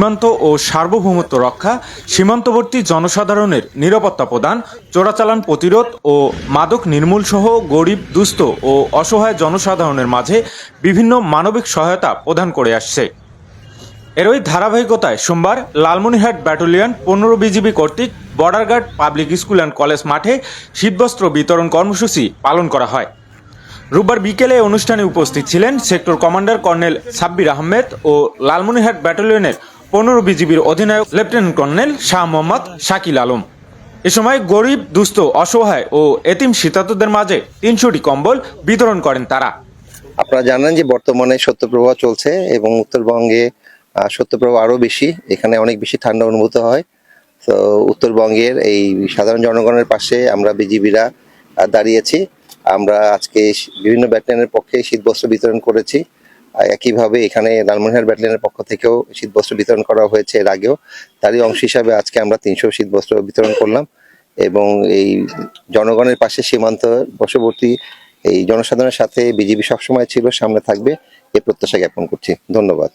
সীমান্ত ও সার্বভৌমত্ব রক্ষা, সীমান্তবর্তী জনসাধারণের নিরাপত্তা প্রদান, চোরাচালান প্রতিরোধ ও মাদক নির্মূল সহ গরিব, দুস্থ ও অসহায় জনসাধারণের মাঝে বিভিন্ন মানবিক সহায়তা প্রদান করে আসছে। এরই ধারাবাহিকতায় সোমবার লালমনিরহাট ব্যাটালিয়ন 15 বিজিবি কর্তৃক border guard public school and college মাঠে শীতবস্ত্র বিতরণ কর্মসূচি পালন করা হয়। রোববার বিকেলে অনুষ্ঠানে উপস্থিত ছিলেন sector commander colonel Sabbir Ahmed ও লালমনিরহাট ব্যাটালিয়নের 15 বিজিবির অধিনায়ক লেফটেন্যান্ট কর্নেল শাহ মোহাম্মদ শাকিল আলম। এ সময় গরিব, দুস্থ, অসহায় ও এতিম শীতার্তদের মাঝে 300টি কম্বল বিতরণ করেন তারা। আপনারা জানেন যে বর্তমানে শৈত্যপ্রবাহ চলছে এবং উত্তরবঙ্গে শৈত্যপ্রবাহ আরো বেশি, এখানে অনেক বেশি ঠান্ডা অনুভূত হয়। তো উত্তরবঙ্গের এই সাধারণ জনগণের পাশে আমরা বিজিবিরা দাঁড়িয়েছি। আমরা আজকে বিভিন্ন ব্যাটালিয়নের পক্ষে শীতবস্ত্র বিতরণ করেছি। একইভাবে এখানে লালমনিরহাট ব্যাটালিয়নের পক্ষ থেকেও শীতবস্ত্র বিতরণ করা হয়েছে এর আগেও। তারই অংশ হিসাবে আজকে আমরা 300 শীতবস্ত্র বিতরণ করলাম এবং এই জনগণের পাশে সীমান্ত বশবর্তী এই জনসাধারণের সাথে বিজিবি সবসময় ছিল, সামনে থাকবে এই প্রত্যাশা জ্ঞাপন করছি। ধন্যবাদ।